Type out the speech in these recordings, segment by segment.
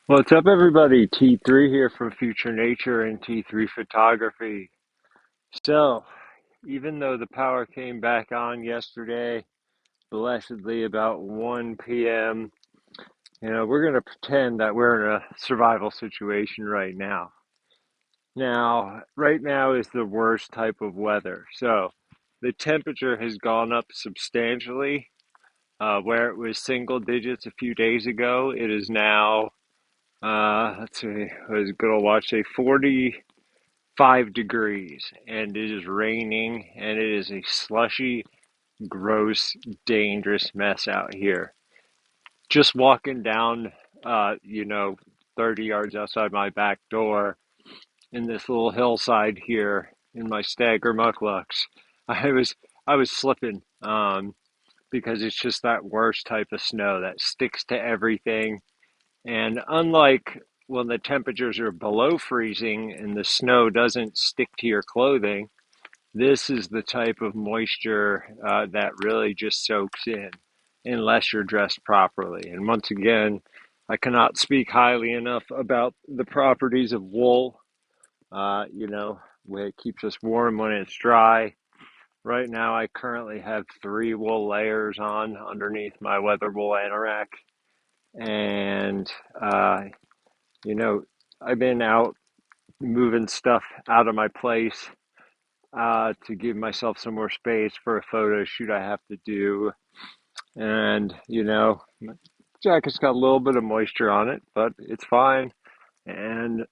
What's up, everybody? T3 here from Future Nature and T3 Photography. So, even though the power came back on yesterday, blessedly about 1 p.m., we're going to pretend that we're in a survival situation right now. Now, right now is the worst type of weather. So, the temperature has gone up substantially. Where it was single digits a few days ago, it is now let's see, what is good old watch say 45 degrees, and it is raining, and it is a slushy, gross, dangerous mess out here. Just walking down, uh, you know, 30 yards outside my back door in this little hillside here in my stagger mucklucks, I was I was slipping, because it's just that worst type of snow that sticks to everything. And unlike when the temperatures are below freezing and the snow doesn't stick to your clothing, this is the type of moisture that really just soaks in unless you're dressed properly. And once again, I cannot speak highly enough about the properties of wool. Where it keeps us warm when it's dry. Right now, I currently have three wool layers on underneath my WeatherWool anorak. And uh, You know, I've been out moving stuff out of my place to give myself some more space for a photo shoot I have to do. And, my jacket's got a little bit of moisture on it, but it's fine. And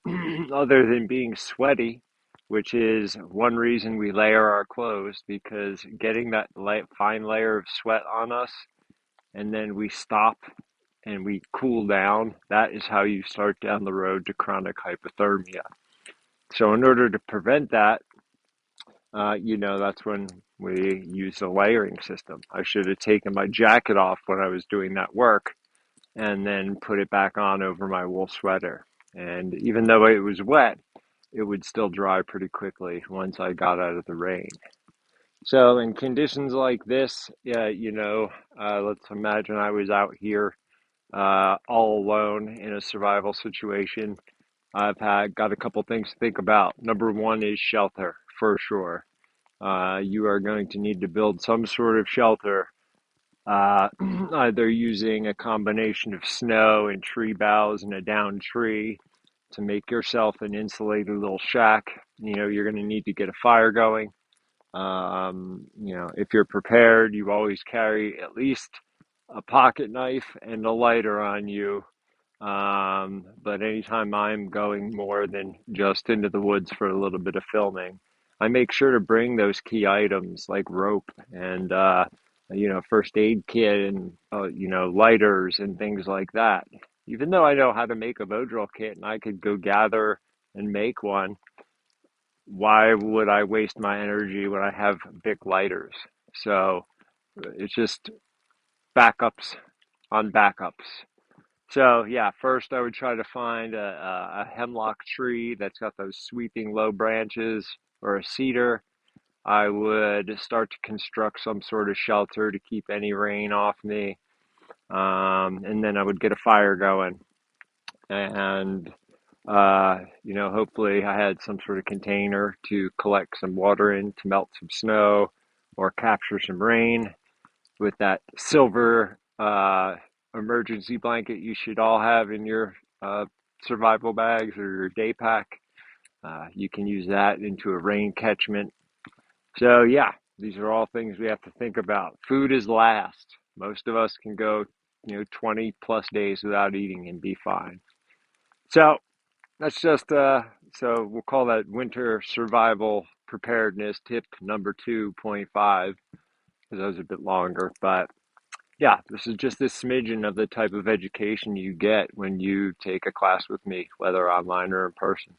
other than being sweaty, which is one reason we layer our clothes, because getting that fine layer of sweat on us and then we stop and we cool down, that is how you start down the road to chronic hypothermia. So in order to prevent that, that's when we use the layering system. I should have taken my jacket off when I was doing that work and then put it back on over my wool sweater. And even though it was wet, it would still dry pretty quickly once I got out of the rain. So in conditions like this, yeah, let's imagine I was out here all alone in a survival situation. I've got a couple things to think about. Number one is shelter, for sure. You are going to need to build some sort of shelter, uh, either using a combination of snow and tree boughs and a downed tree to make yourself an insulated little shack. You're going to need to get a fire going. If you're prepared, you always carry at least a pocket knife and a lighter on you. But anytime I'm going more than just into the woods for a little bit of filming, I make sure to bring those key items like rope and, first aid kit and, lighters and things like that. Even though I know how to make a bow drill kit and I could go gather and make one, why would I waste my energy when I have big lighters? So it's just backups on backups. So yeah, first I would try to find a hemlock tree that's got those sweeping low branches, or a cedar. I would start to construct some sort of shelter to keep any rain off me. And then I would get a fire going. And, hopefully I had some sort of container to collect some water in to melt some snow or capture some rain with that silver emergency blanket you should all have in your survival bags or your day pack. You can use that into a rain catchment. So, yeah, these are all things we have to think about. Food is last. Most of us can go, 20 plus days without eating and be fine. So, that's just, so we'll call that winter survival preparedness tip number 2.5, because that was a bit longer. But yeah, this is just a smidgen of the type of education you get when you take a class with me, whether online or in person.